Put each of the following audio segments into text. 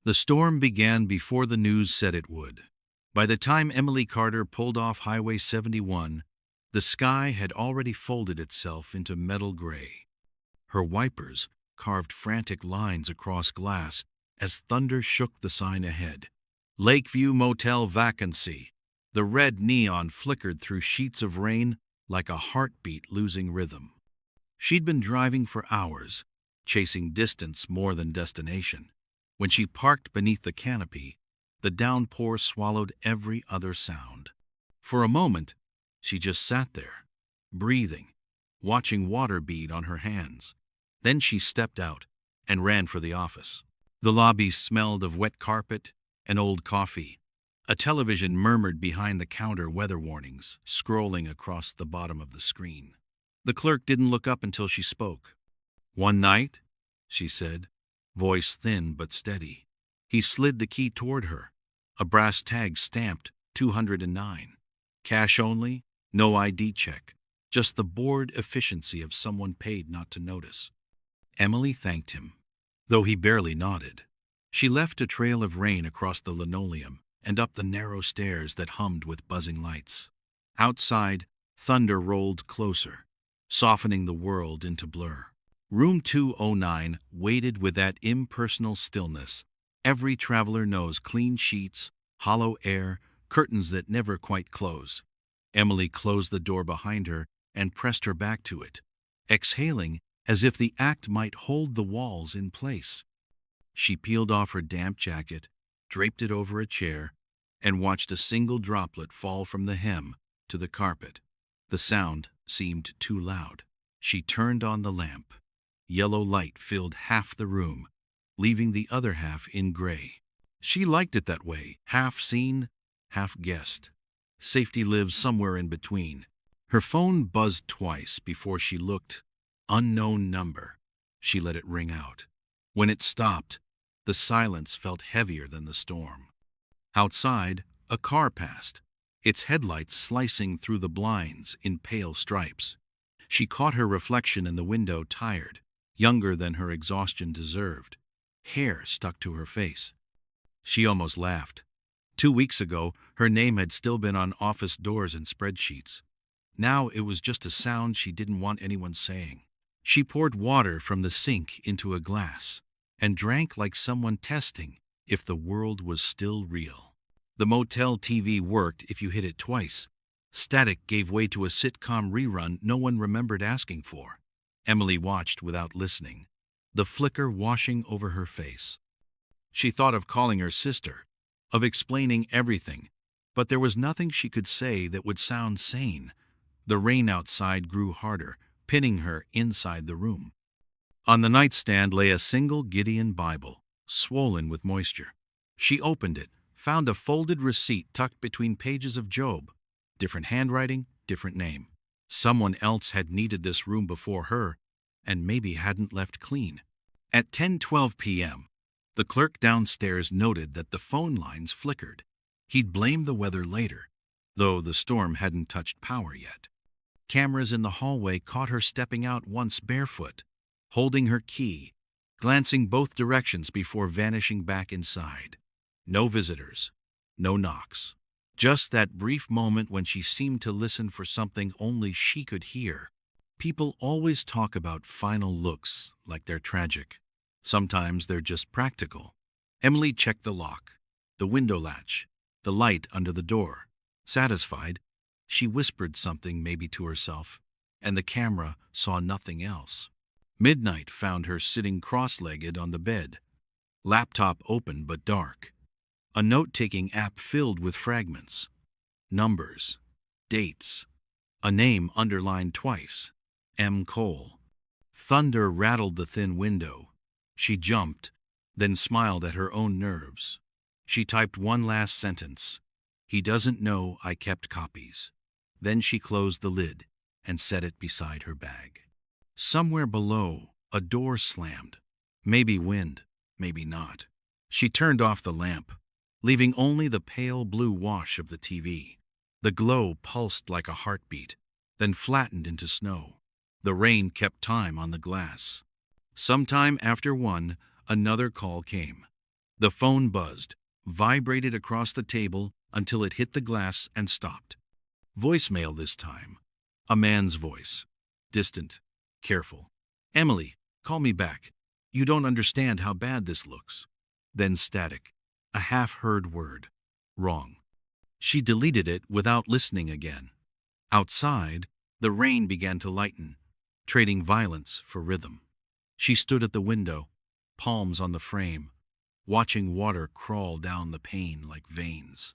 The storm began before the news said it would. By the time Emily Carter pulled off Highway 71, the sky had already folded itself into metal gray. Her wipers carved frantic lines across glass as thunder shook the sign ahead. Lakeview Motel vacancy. The red neon flickered through sheets of rain like a heartbeat losing rhythm. She'd been driving for hours, chasing distance more than destination. When she parked beneath the canopy, the downpour swallowed every other sound. For a moment, she just sat there, breathing, watching water bead on her hands. Then she stepped out and ran for the office. The lobby smelled of wet carpet and old coffee. A television murmured behind the counter weather warnings, scrolling across the bottom of the screen. The clerk didn't look up until she spoke. "One night?" she said, voice thin but steady. He slid the key toward her. A brass tag stamped 209. Cash only, no ID check, just the bored efficiency of someone paid not to notice. Emily thanked him, though he barely nodded. She left a trail of rain across the linoleum and up the narrow stairs that hummed with buzzing lights. Outside, thunder rolled closer, softening the world into blur. Room 209 waited with that impersonal stillness. Every traveler knows clean sheets, hollow air, curtains that never quite close. Emily closed the door behind her and pressed her back to it, exhaling as if the act might hold the walls in place. She peeled off her damp jacket, draped it over a chair, and watched a single droplet fall from the hem to the carpet. The sound seemed too loud. She turned on the lamp. Yellow light filled half the room, leaving the other half in gray. She liked it that way, half seen, half guessed. Safety lives somewhere in between. Her phone buzzed twice before she looked. Unknown number. She let it ring out. When it stopped, the silence felt heavier than the storm. Outside, a car passed, its headlights slicing through the blinds in pale stripes. She caught her reflection in the window, tired, younger than her exhaustion deserved. Hair stuck to her face. She almost laughed. 2 weeks ago, her name had still been on office doors and spreadsheets. Now it was just a sound she didn't want anyone saying. She poured water from the sink into a glass and drank like someone testing if the world was still real. The motel TV worked if you hit it twice. Static gave way to a sitcom rerun no one remembered asking for. Emily watched without listening, the flicker washing over her face. She thought of calling her sister, of explaining everything, but there was nothing she could say that would sound sane. The rain outside grew harder, pinning her inside the room. On the nightstand lay a single Gideon Bible, swollen with moisture. She opened it, found a folded receipt tucked between pages of Job. Different handwriting, different name. Someone else had needed this room before her, and maybe hadn't left clean. At 10:12 p.m., the clerk downstairs noted that the phone lines flickered. He'd blame the weather later, though the storm hadn't touched power yet. Cameras in the hallway caught her stepping out once barefoot, holding her key, glancing both directions before vanishing back inside. No visitors, no knocks. Just that brief moment when she seemed to listen for something only she could hear. People always talk about final looks like they're tragic. Sometimes they're just practical. Emily checked the lock, the window latch, the light under the door. Satisfied, she whispered something maybe to herself, and the camera saw nothing else. Midnight found her sitting cross-legged on the bed, laptop open but dark. A note-taking app filled with fragments, numbers, dates, a name underlined twice, M. Cole. Thunder rattled the thin window. She jumped, then smiled at her own nerves. She typed one last sentence. He doesn't know I kept copies. Then she closed the lid and set it beside her bag. Somewhere below, a door slammed. Maybe wind, maybe not. She turned off the lamp, leaving only the pale blue wash of the TV. The glow pulsed like a heartbeat, then flattened into snow. The rain kept time on the glass. Sometime after 1, another call came. The phone buzzed, vibrated across the table until it hit the glass and stopped. Voicemail this time. A man's voice. Distant, careful. "Emily, call me back. You don't understand how bad this looks." Then static. A half-heard word. Wrong. She deleted it without listening again. Outside, the rain began to lighten, trading violence for rhythm. She stood at the window, palms on the frame, watching water crawl down the pane like veins.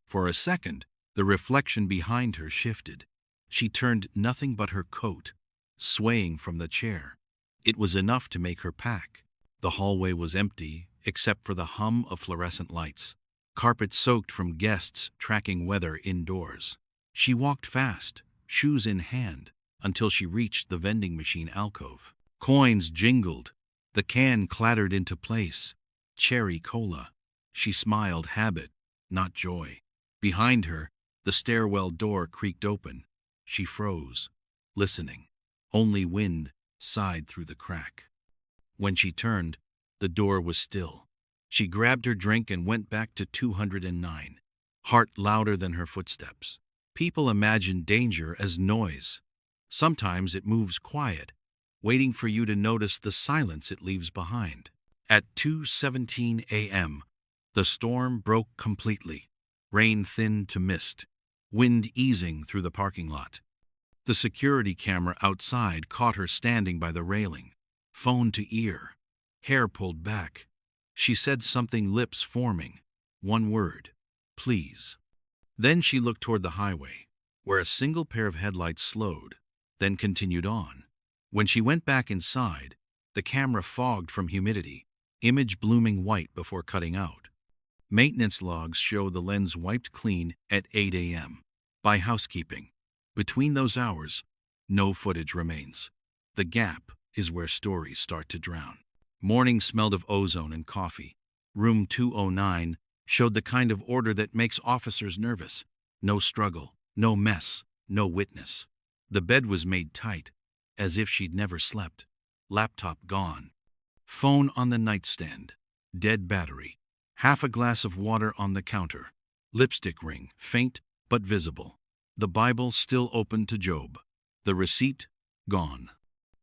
For a second, the reflection behind her shifted. She turned nothing but her coat, swaying from the chair. It was enough to make her pack. The hallway was empty, except for the hum of fluorescent lights, carpet soaked from guests tracking weather indoors. She walked fast, shoes in hand, until she reached the vending machine alcove. Coins jingled. The can clattered into place. Cherry cola. She smiled habit, not joy. Behind her, the stairwell door creaked open. She froze, listening. Only wind sighed through the crack. When she turned, the door was still. She grabbed her drink and went back to 209, heart louder than her footsteps. People imagine danger as noise. Sometimes it moves quiet, waiting for you to notice the silence it leaves behind. At 2:17 a.m., the storm broke completely. Rain thinned to mist, wind easing through the parking lot. The security camera outside caught her standing by the railing, phone to ear, hair pulled back. She said something, lips forming. One word, "Please." Then she looked toward the highway, where a single pair of headlights slowed, then continued on. When she went back inside, the camera fogged from humidity, image blooming white before cutting out. Maintenance logs show the lens wiped clean at 8 a.m. by housekeeping. Between those hours, no footage remains. The gap is where stories start to drown. Morning smelled of ozone and coffee. Room 209 showed the kind of order that makes officers nervous. No struggle, no mess, no witness. The bed was made tight, as if she'd never slept. Laptop gone. Phone on the nightstand. Dead battery. Half a glass of water on the counter. Lipstick ring, faint but visible. The Bible still open to Job. The receipt gone.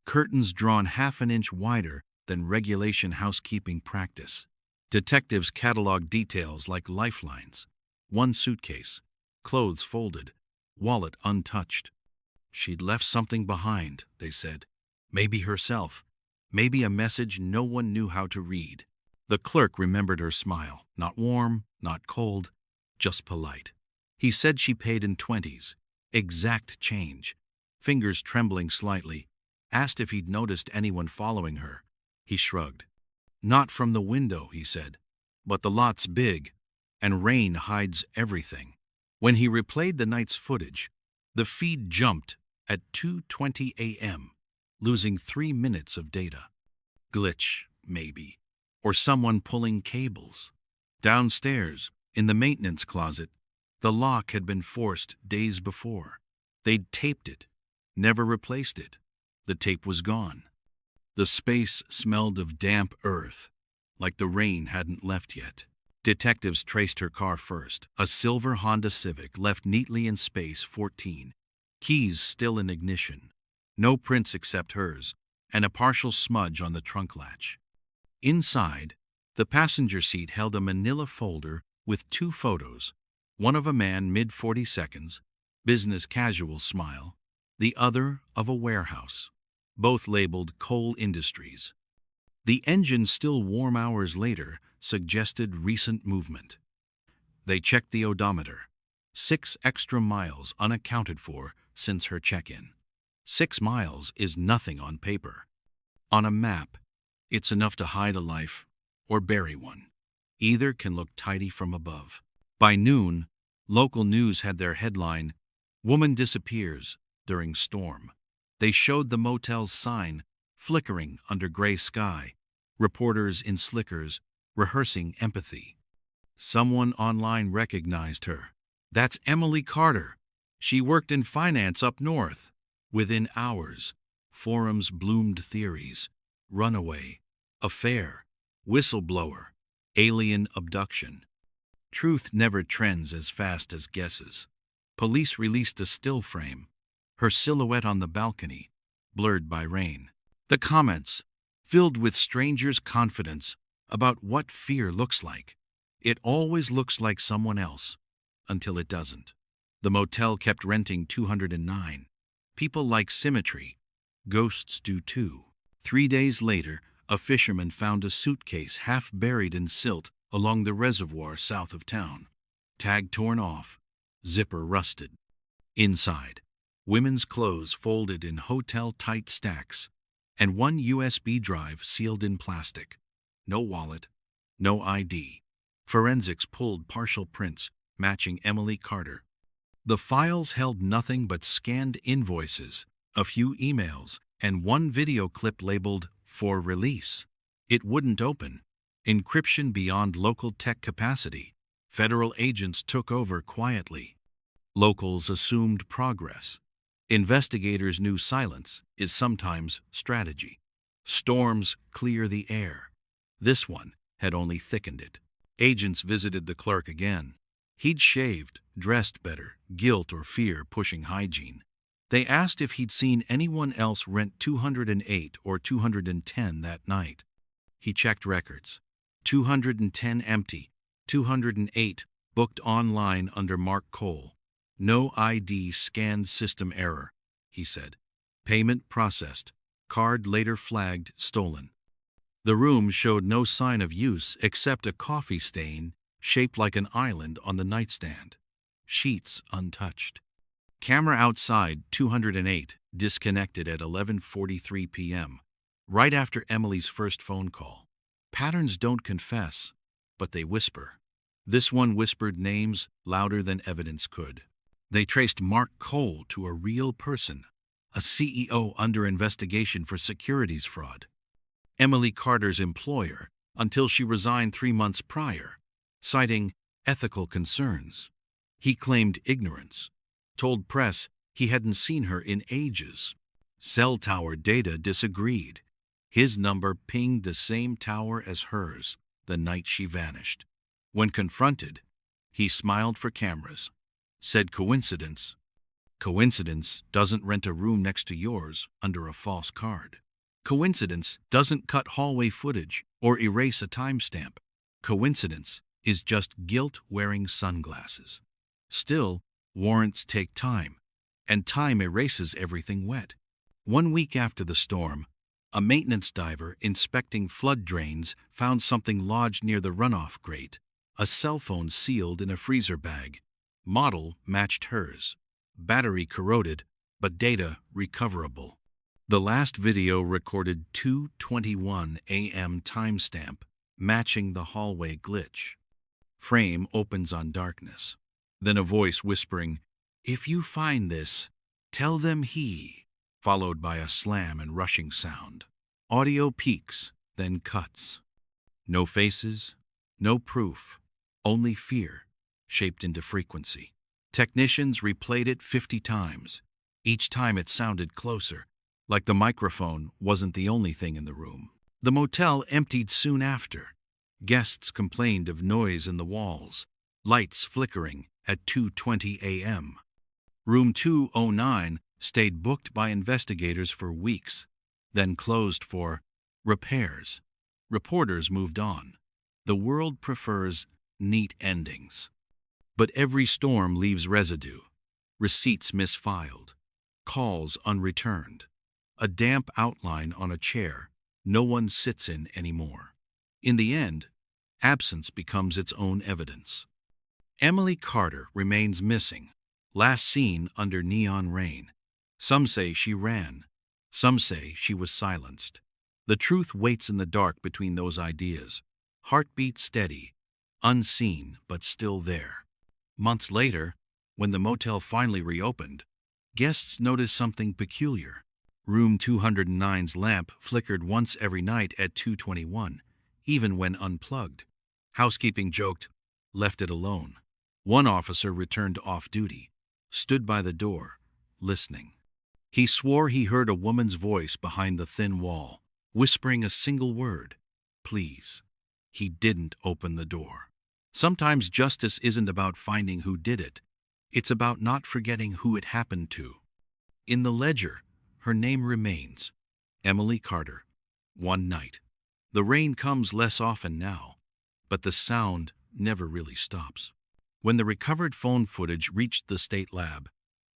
Curtains drawn half an inch wider than regulation housekeeping practice. Detectives catalog details like lifelines. One suitcase, clothes folded, wallet untouched. She'd left something behind, they said. Maybe herself. Maybe a message no one knew how to read. The clerk remembered her smile. Not warm, not cold, just polite. He said she paid in 20s. Exact change. Fingers trembling slightly. Asked if he'd noticed anyone following her. He shrugged. "Not from the window," he said. "But the lot's big, and rain hides everything." When he replayed the night's footage, the feed jumped at 2:20 a.m., losing 3 minutes of data. Glitch, maybe. Or someone pulling cables. Downstairs, in the maintenance closet, the lock had been forced days before. They'd taped it, never replaced it. The tape was gone. The space smelled of damp earth, like the rain hadn't left yet. Detectives traced her car first, a silver Honda Civic left neatly in space 14. Keys still in ignition. No prints except hers, and a partial smudge on the trunk latch. Inside, the passenger seat held a manila folder with 2 photos, one of a man mid-40s, business casual smile, the other of a warehouse, both labeled Coal Industries. The engine, still warm hours later, suggested recent movement. They checked the odometer. 6 extra miles unaccounted for since her check-in. 6 miles is nothing on paper. On a map, it's enough to hide a life or bury one. Either can look tidy from above. By noon, local news had their headline, "Woman Disappears During Storm." They showed the motel's sign, flickering under gray sky, reporters in slickers, rehearsing empathy. Someone online recognized her. "That's Emily Carter. She worked in finance up north." Within hours, forums bloomed theories. Runaway, affair, whistleblower, Alien abduction. Truth never trends as fast as guesses. Police released a still frame, her silhouette on the balcony, blurred by rain. The comments, filled with strangers' confidence about what fear looks like. It always looks like someone else, until it doesn't. The motel kept renting 209. People like symmetry. Ghosts do too. 3 days later, a fisherman found a suitcase half buried in silt along the reservoir south of town. Tag torn off, zipper rusted. Inside, women's clothes folded in hotel-tight stacks, and one USB drive sealed in plastic. No wallet, no ID. Forensics pulled partial prints matching Emily Carter. The files held nothing but scanned invoices, a few emails, and one video clip labeled "for release." It wouldn't open. Encryption beyond local tech capacity. Federal agents took over quietly. Locals assumed progress. Investigators knew silence is sometimes strategy. Storms clear the air. This one had only thickened it. Agents visited the clerk again. He'd shaved, dressed better, guilt or fear pushing hygiene. They asked if he'd seen anyone else rent 208 or 210 that night. He checked records. 210 empty, 208 booked online under Mark Cole. No ID scanned, system error, he said. Payment processed. Card later flagged stolen. The room showed no sign of use except a coffee stain shaped like an island on the nightstand. Sheets untouched. Camera outside 208 disconnected at 11:43 p.m., right after Emily's first phone call. Patterns don't confess, but they whisper. This one whispered names louder than evidence could. They traced Mark Cole to a real person, a CEO under investigation for securities fraud. Emily Carter's employer, until she resigned 3 months prior, citing ethical concerns. He claimed ignorance, told press he hadn't seen her in ages. Cell tower data disagreed. His number pinged the same tower as hers the night she vanished. When confronted, he smiled for cameras, said coincidence. Coincidence doesn't rent a room next to yours under a false card. Coincidence doesn't cut hallway footage or erase a timestamp. Coincidence is just guilt wearing sunglasses. Still, warrants take time, and time erases everything wet. 1 week after the storm, a maintenance diver inspecting flood drains found something lodged near the runoff grate, a cell phone sealed in a freezer bag. Model matched hers. Battery corroded, but data recoverable. The last video recorded 2:21 a.m. timestamp, matching the hallway glitch. Frame opens on darkness. Then a voice whispering, "If you find this, tell them he," followed by a slam and rushing sound. Audio peaks, then cuts. No faces, no proof, only fear, shaped into frequency. Technicians replayed it 50 times. Each time it sounded closer, like the microphone wasn't the only thing in the room. The motel emptied soon after. Guests complained of noise in the walls, lights flickering at 2:20 a.m. Room 209 stayed booked by investigators for weeks, then closed for repairs. Reporters moved on. The world prefers neat endings. But every storm leaves residue. Receipts misfiled. Calls unreturned. A damp outline on a chair no one sits in anymore. In the end, absence becomes its own evidence. Emily Carter remains missing, last seen under neon rain. Some say she ran. Some say she was silenced. The truth waits in the dark between those ideas. Heartbeat steady, unseen but still there. Months later, when the motel finally reopened, guests noticed something peculiar. Room 209's lamp flickered once every night at 2:21, even when unplugged. Housekeeping joked, "Left it alone." One officer returned off duty, stood by the door, listening. He swore he heard a woman's voice behind the thin wall, whispering a single word, "Please." He didn't open the door. Sometimes justice isn't about finding who did it. It's about not forgetting who it happened to. In the ledger, her name remains Emily Carter. One night. The rain comes less often now, but the sound never really stops. When the recovered phone footage reached the state lab,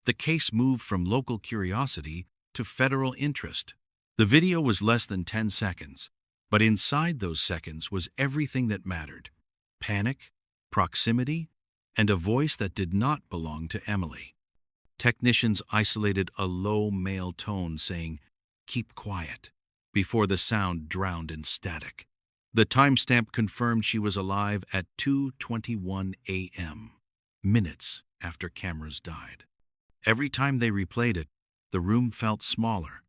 the case moved from local curiosity to federal interest. The video was less than 10 seconds, but inside those seconds was everything that mattered: panic, proximity, and a voice that did not belong to Emily. Technicians isolated a low male tone saying, "Keep quiet," before the sound drowned in static. The timestamp confirmed she was alive at 2:21 a.m., minutes after cameras died. Every time they replayed it, the room felt smaller.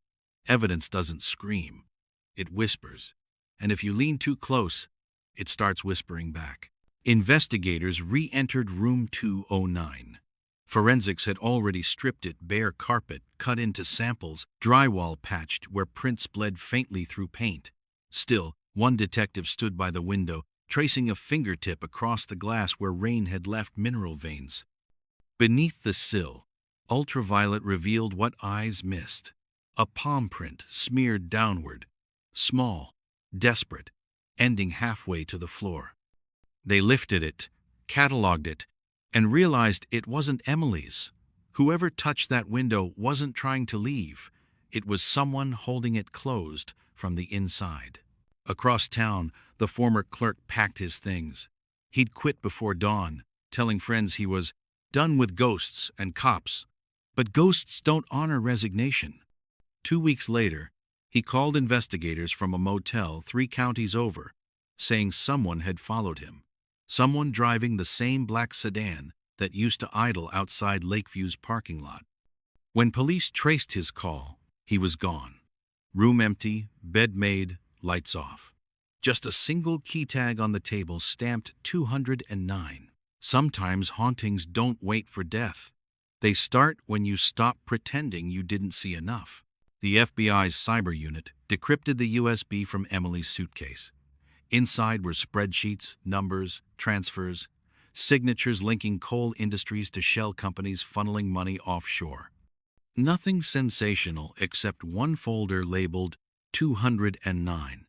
Evidence doesn't scream, it whispers. And if you lean too close, it starts whispering back. Investigators re-entered room 209. Forensics had already stripped it bare: carpet cut into samples, drywall patched where prints bled faintly through paint. Still, one detective stood by the window, tracing a fingertip across the glass where rain had left mineral veins. Beneath the sill, ultraviolet revealed what eyes missed: a palm print smeared downward, small, desperate, ending halfway to the floor. They lifted it, cataloged it, and realized it wasn't Emily's. Whoever touched that window wasn't trying to leave. It was someone holding it closed from the inside. Across town, the former clerk packed his things. He'd quit before dawn, telling friends he was done with ghosts and cops. But ghosts don't honor resignation. 2 weeks later, he called investigators from a motel 3 counties over, saying someone had followed him. Someone driving the same black sedan that used to idle outside Lakeview's parking lot. When police traced his call, he was gone. Room empty, bed made, lights off. Just a single key tag on the table stamped 209. Sometimes hauntings don't wait for death. They start when you stop pretending you didn't see enough. The FBI's cyber unit decrypted the USB from Emily's suitcase. Inside were spreadsheets, numbers, transfers, signatures linking coal industries to shell companies funneling money offshore. Nothing sensational except one folder labeled 209.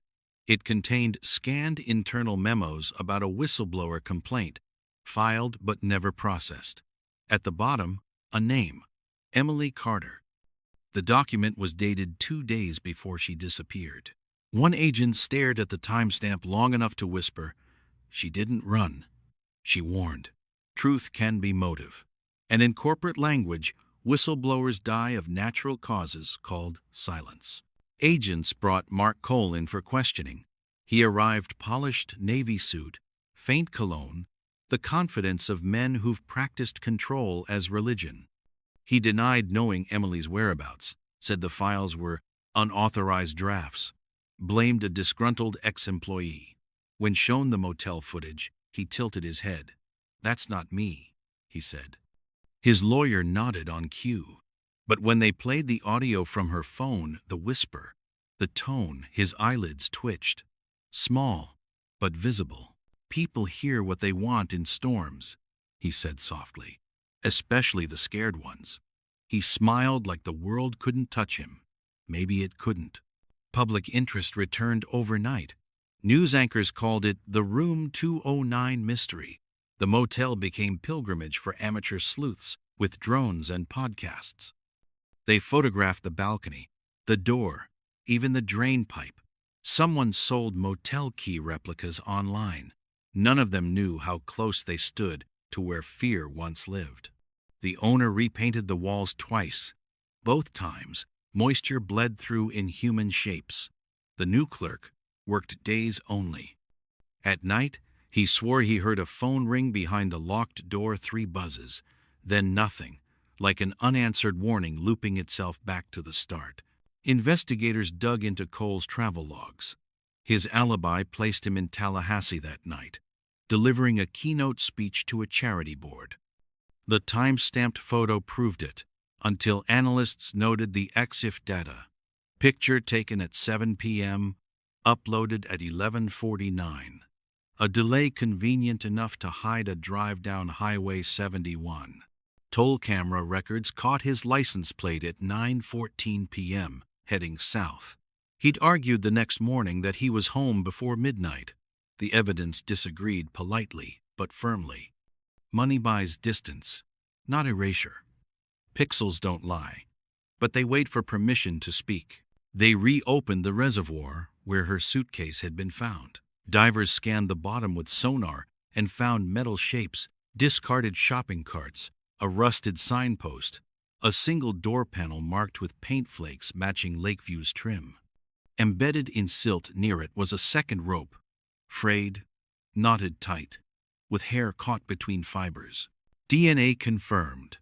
It contained scanned internal memos about a whistleblower complaint, filed but never processed. At the bottom, a name: Emily Carter. The document was dated 2 days before she disappeared. One agent stared at the timestamp long enough to whisper, "She didn't run." She warned, "Truth can be motive." And in corporate language, whistleblowers die of natural causes called silence. Agents brought Mark Cole in for questioning. He arrived polished navy suit, faint cologne, the confidence of men who've practiced control as religion. He denied knowing Emily's whereabouts, said the files were unauthorized drafts, blamed a disgruntled ex-employee. When shown the motel footage, he tilted his head. "That's not me," he said. His lawyer nodded on cue. But when they played the audio from her phone, the whisper, the tone, his eyelids twitched. "Small, but visible. People hear what they want in storms," he said softly. "Especially the scared ones." He smiled like the world couldn't touch him. Maybe it couldn't. Public interest returned overnight. News anchors called it the Room 209 mystery. The motel became pilgrimage for amateur sleuths with drones and podcasts. They photographed the balcony, the door, even the drain pipe. Someone sold motel key replicas online. None of them knew how close they stood to where fear once lived. The owner repainted the walls twice. Both times, moisture bled through in human shapes. The new clerk worked days only. At night, he swore he heard a phone ring behind the locked door 3 buzzes, then nothing, like an unanswered warning looping itself back to the start. Investigators dug into Cole's travel logs. His alibi placed him in Tallahassee that night, delivering a keynote speech to a charity board. The time-stamped photo proved it, until analysts noted the EXIF data. Picture taken at 7 p.m., uploaded at 11:49. a delay convenient enough to hide a drive down Highway 71. Toll camera records caught his license plate at 9:14 p.m., heading south. He'd argued the next morning that he was home before midnight. The evidence disagreed politely but firmly. Money buys distance, not erasure. Pixels don't lie, but they wait for permission to speak. They reopened the reservoir where her suitcase had been found. Divers scanned the bottom with sonar and found metal shapes, discarded shopping carts, a rusted signpost, a single door panel marked with paint flakes matching Lakeview's trim. Embedded in silt near it was a second rope, frayed, knotted tight, with hair caught between fibers. DNA confirmed.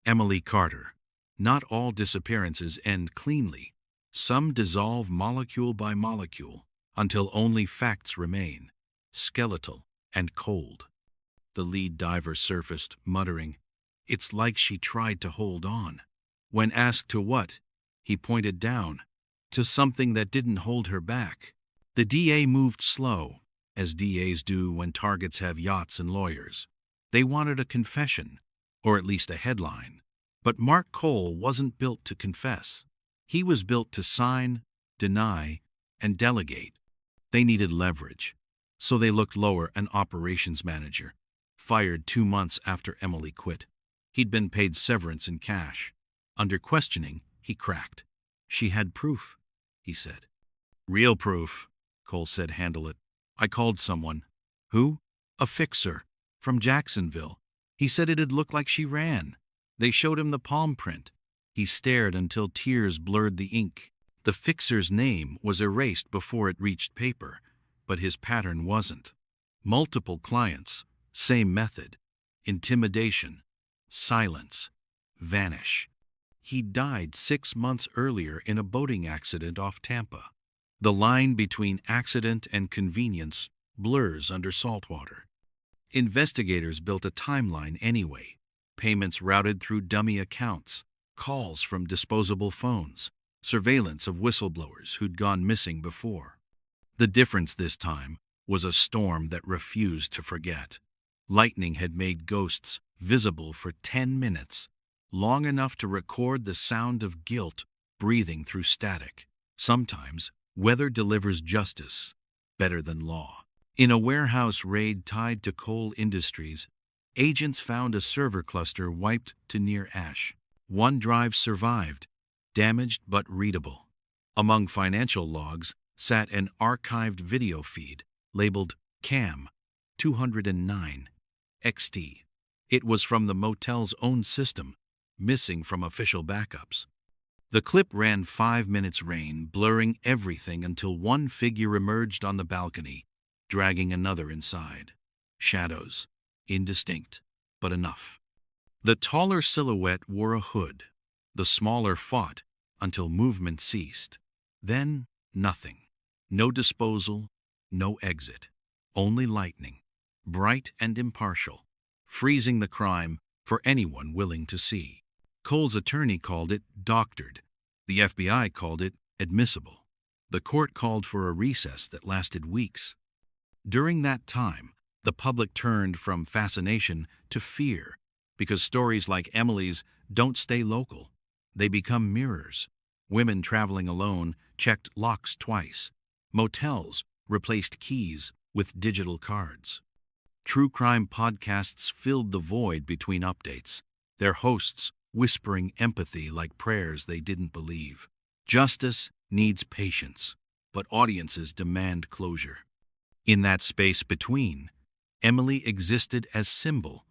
Emily Carter. Not all disappearances end cleanly. Some dissolve molecule by molecule until only facts remain, skeletal and cold. The lead diver surfaced, muttering, "It's like she tried to hold on." When asked to what, he pointed down, to something that didn't hold her back. The DA moved slow, as DAs do when targets have yachts and lawyers. They wanted a confession, or at least a headline. But Mark Cole wasn't built to confess. He was built to sign, deny, and delegate. They needed leverage, so they looked lower. An operations manager, fired 2 months after Emily quit. He'd been paid severance in cash. Under questioning, he cracked. "She had proof," he said. "Real proof," Cole said. "Handle it." "I called someone." "Who?" "A fixer, from Jacksonville. He said it'd look like she ran." They showed him the palm print. He stared until tears blurred the ink. The fixer's name was erased before it reached paper, but his pattern wasn't. Multiple clients, same method. Intimidation, silence, vanish. He died 6 months earlier in a boating accident off Tampa. The line between accident and convenience blurs under salt water. Investigators built a timeline anyway. Payments routed through dummy accounts, calls from disposable phones, surveillance of whistleblowers who'd gone missing before. The difference this time was a storm that refused to forget. Lightning had made ghosts visible for 10 minutes, long enough to record the sound of guilt breathing through static. Sometimes, weather delivers justice better than law. In a warehouse raid tied to coal industries, agents found a server cluster wiped to near ash. One drive survived, damaged but readable. Among financial logs sat an archived video feed labeled CAM 209 XT. It was from the motel's own system, missing from official backups. The clip ran 5 minutes rain, blurring everything until one figure emerged on the balcony, dragging another inside. Shadows. Indistinct, but enough. The taller silhouette wore a hood. The smaller fought until movement ceased. Then, nothing. No disposal, no exit. Only lightning, bright and impartial, freezing the crime for anyone willing to see. Cole's attorney called it doctored. The FBI called it admissible. The court called for a recess that lasted weeks. During that time, the public turned from fascination to fear, because stories like Emily's don't stay local. They become mirrors. Women traveling alone checked locks twice. Motels replaced keys with digital cards. True crime podcasts filled the void between updates, their hosts whispering empathy like prayers they didn't believe. Justice needs patience, but audiences demand closure. In that space between, Emily existed as symbol,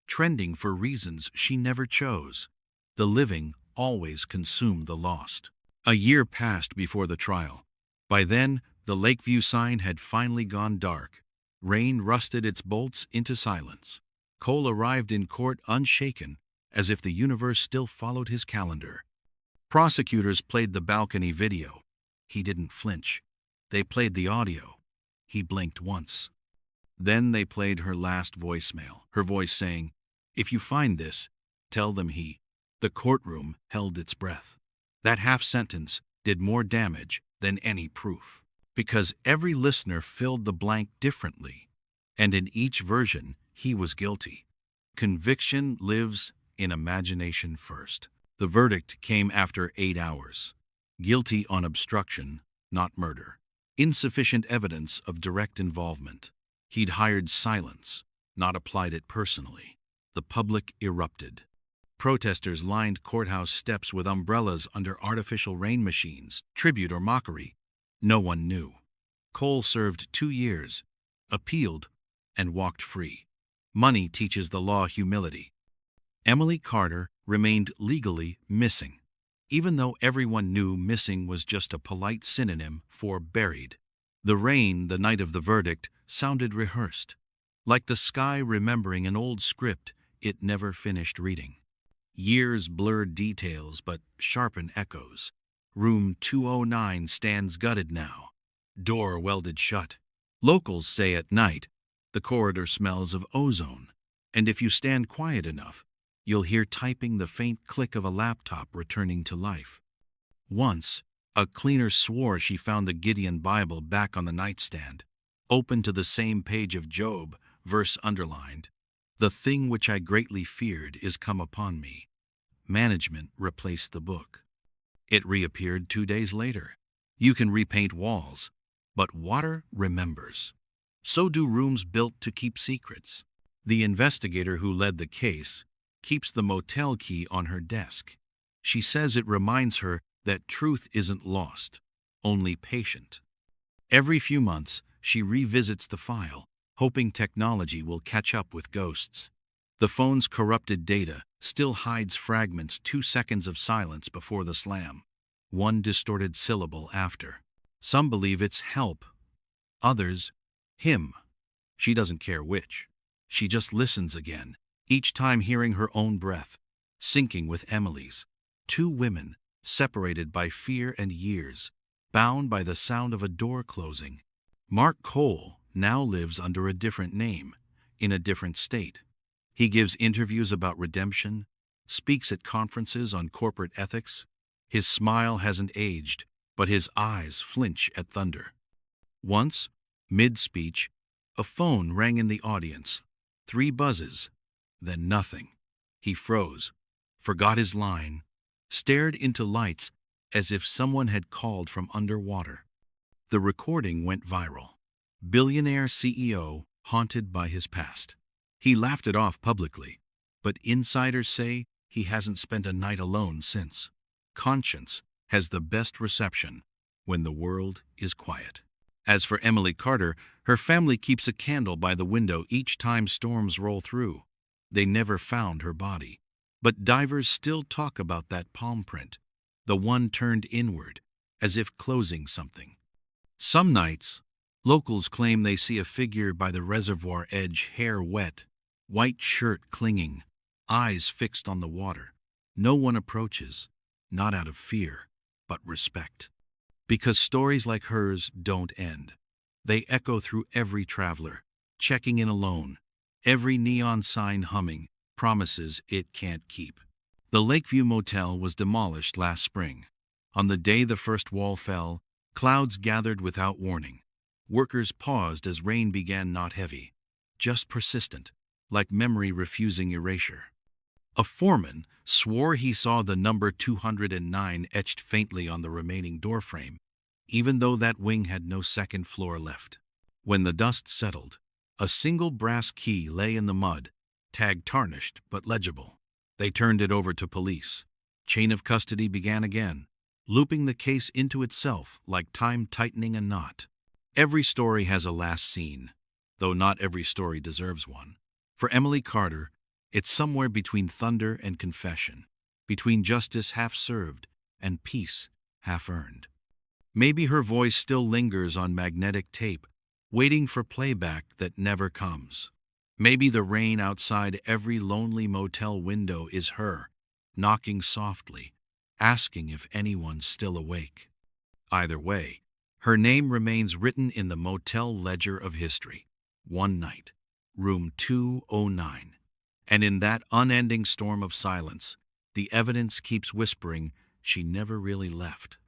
trending for reasons she never chose. The living always consumed the lost. A year passed before the trial. By then, the Lakeview sign had finally gone dark. Rain rusted its bolts into silence. Cole arrived in court unshaken, as if the universe still followed his calendar. Prosecutors played the balcony video. He didn't flinch. They played the audio. He blinked once. Then they played her last voicemail, her voice saying, "If you find this, tell them he." The courtroom held its breath. That half sentence did more damage than any proof, because every listener filled the blank differently. And in each version, he was guilty. Conviction lives in imagination first. The verdict came after 8 hours. Guilty on obstruction, not murder. Insufficient evidence of direct involvement. He'd hired silence, not applied it personally. The public erupted. Protesters lined courthouse steps with umbrellas under artificial rain machines, tribute or mockery. No one knew. Cole served 2 years, appealed, and walked free. Money teaches the law humility. Emily Carter remained legally missing, even though everyone knew missing was just a polite synonym for buried. The rain, the night of the verdict, sounded rehearsed, like the sky remembering an old script it never finished reading. Years blurred details but sharpen echoes. Room 209 stands gutted now, door welded shut. Locals say at night, the corridor smells of ozone, and if you stand quiet enough, you'll hear typing the faint click of a laptop returning to life. Once, a cleaner swore she found the Gideon Bible back on the nightstand, open to the same page of Job, verse underlined. The thing which I greatly feared is come upon me. Management replaced the book. It reappeared 2 days later. You can repaint walls, but water remembers. So do rooms built to keep secrets. The investigator who led the case keeps the motel key on her desk. She says it reminds her that truth isn't lost, only patient. Every few months, she revisits the file, hoping technology will catch up with ghosts. The phone's corrupted data still hides fragments 2 seconds of silence before the slam, one distorted syllable after. Some believe it's help, others, him. She doesn't care which. She just listens again, each time hearing her own breath, syncing with Emily's. 2 women, separated by fear and years, bound by the sound of a door closing. Mark Cole now lives under a different name, in a different state. He gives interviews about redemption, speaks at conferences on corporate ethics. His smile hasn't aged, but his eyes flinch at thunder. Once, mid-speech, a phone rang in the audience. 3 buzzes, then nothing. He froze, forgot his line, stared into lights as if someone had called from underwater. The recording went viral. Billionaire CEO haunted by his past. He laughed it off publicly, but insiders say he hasn't spent a night alone since. Conscience has the best reception when the world is quiet. As for Emily Carter, her family keeps a candle by the window each time storms roll through. They never found her body, but divers still talk about that palm print, the one turned inward, as if closing something. Some nights, locals claim they see a figure by the reservoir edge, hair wet, white shirt clinging, eyes fixed on the water. No one approaches, not out of fear, but respect. Because stories like hers don't end. They echo through every traveler, checking in alone. Every neon sign humming promises it can't keep. The Lakeview Motel was demolished last spring. On the day the first wall fell, clouds gathered without warning. Workers paused as rain began, not heavy, just persistent, like memory refusing erasure. A foreman swore he saw the number 209 etched faintly on the remaining doorframe, even though that wing had no second floor left. When the dust settled, a single brass key lay in the mud, tag tarnished but legible. They turned it over to police. Chain of custody began again, looping the case into itself like time tightening a knot. Every story has a last scene, though not every story deserves one. For Emily Carter, it's somewhere between thunder and confession, between justice half served and peace half earned. Maybe her voice still lingers on magnetic tape, waiting for playback that never comes. Maybe the rain outside every lonely motel window is her, knocking softly, asking if anyone's still awake. Either way, her name remains written in the motel ledger of history. One night, room 209. And in that unending storm of silence, the evidence keeps whispering she never really left.